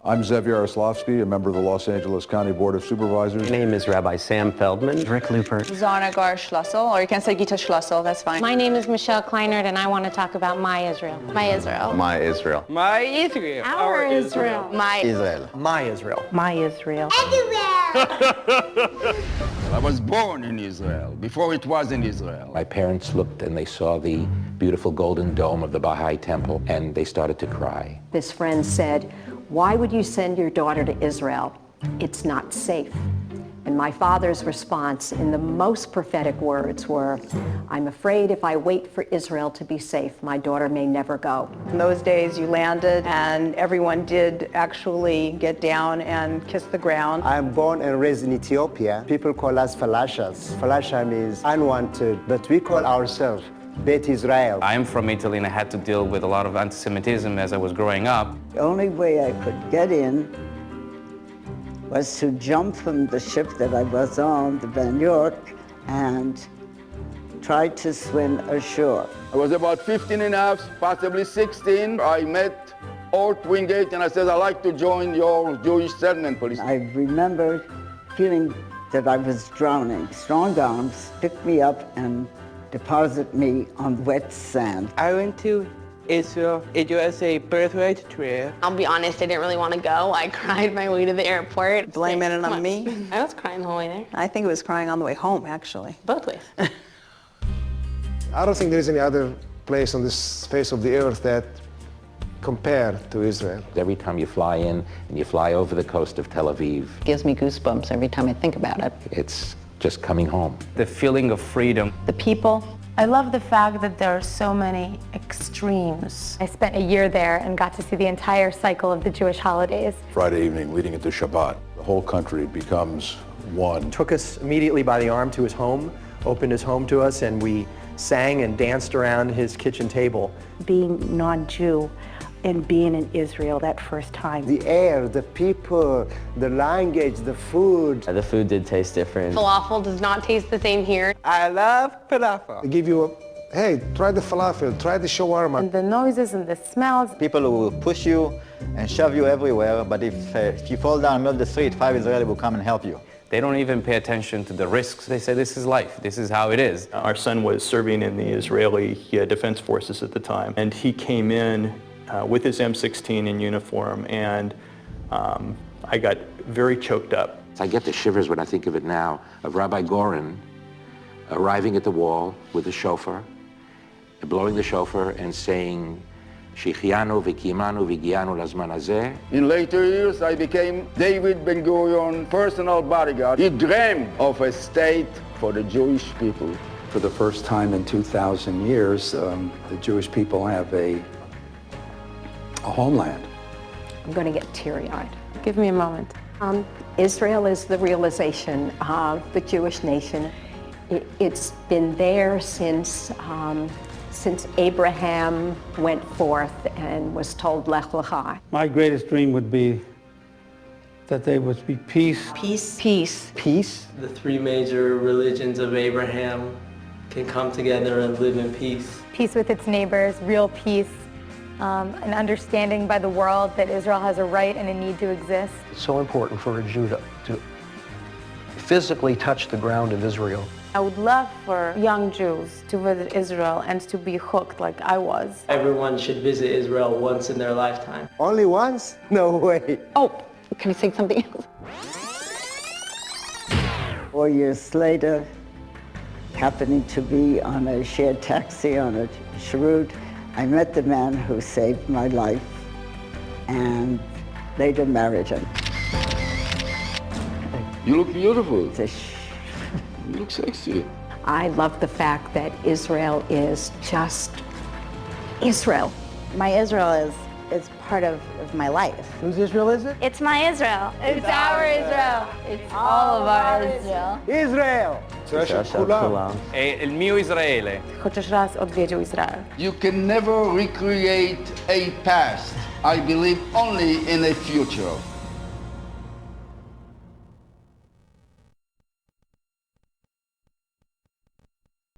I'm Zev Yaroslavsky, a member of the Los Angeles County Board of Supervisors. My name is Rabbi Sam Feldman. Rick Lupert. Zana Gar Schlussel, or you can say Gita Schlussel, that's fine. My name is Michelle Kleinert, and I want to talk about MyIsrael. MyIsrael. MyIsrael. MyIsrael. Our Israel. MyIsrael. MyIsrael. MyIsrael. I was born in Israel, before it was in Israel. My parents looked and they saw the beautiful golden dome of the Baha'i Temple, and they started to cry. This friend said, "Why would you send your daughter to Israel? It's not safe." And my father's response in the most prophetic words were, "I'm afraid if I wait for Israel to be safe, my daughter may never go." In those days, you landed, and everyone did actually get down and kiss the ground. I'm born and raised in Ethiopia. People call us falashas. Falasha means unwanted, but we call ourselves Bet Israel. I'm from Italy, and I had to deal with a lot of anti-Semitism as I was growing up. The only way I could get in was to jump from the ship that I was on, the Van York, and try to swim ashore. I was about 15 and a half, possibly 16. I met Ort Wingate, and I said, I'd like to join your Jewish settlement police. I remember feeling that I was drowning. Strong arms picked me up and deposit me on wet sand. I went to Israel. It was a birthright trip. I'll be honest, I didn't really want to go. I cried my way to the airport. Blaming it on me? I was crying the whole way there. I think it was crying on the way home, actually. Both ways. I don't think there's any other place on this face of the earth that compare to Israel. Every time you fly in and you fly over the coast of Tel Aviv, It gives me goosebumps every time I think about it. it's just coming home. The feeling of freedom. The people. I love the fact that there are so many extremes. I spent a year there and got to see the entire cycle of the Jewish holidays. Friday evening leading into Shabbat, the whole country becomes one. Took us immediately by the arm to his home, opened his home to us, and we sang and danced around his kitchen table. Being non-Jew and being in Israel that first time. The air, the people, the language, the food. The food did taste different. Falafel does not taste the same here. I love falafel. They give you a, hey, try the falafel, try the shawarma. And the noises and the smells. People who will push you and shove you everywhere, but if you fall down in the middle of the street, 5 Israelis will come and help you. They don't even pay attention to the risks. They say this is life. This is how it is. Our son was serving in the Israeli Defense Forces at the time, and he came in with his M16 in uniform, and I got very choked up. I get the shivers when I think of it now, of Rabbi Goren arriving at the wall with the shofar, blowing the shofar and saying, Shichianu v'kimanu v'gianu lazman hazeh. In later years, I became David Ben-Gurion's personal bodyguard. He dreamed of a state for the Jewish people. For the first time in 2,000 years, the Jewish people have a homeland. I'm going to get teary-eyed. Give me a moment. Israel is the realization of the Jewish nation. It's been there since Abraham went forth and was told, Lech Lecha. My greatest dream would be that there would be peace. Peace. Peace. Peace. The 3 major religions of Abraham can come together and live in peace. Peace with its neighbors, real peace. An understanding by the world that Israel has a right and a need to exist. It's so important for a Jew to physically touch the ground of Israel. I would love for young Jews to visit Israel and to be hooked like I was. Everyone should visit Israel once in their lifetime. Only once? No way. Oh, can I say something else? 4 years later, happening to be on a shared taxi on a cheroot, I met the man who saved my life and later married him. You look beautiful. You look sexy. I love the fact that Israel is just Israel. MyIsrael is part of my life. Whose Israel is it? It's MyIsrael. It's our Israel. It's all of our Israel. Israel! Il mio Israele. Chociaż raz odwiedził Izrael. You can never recreate a past. I believe only in a future.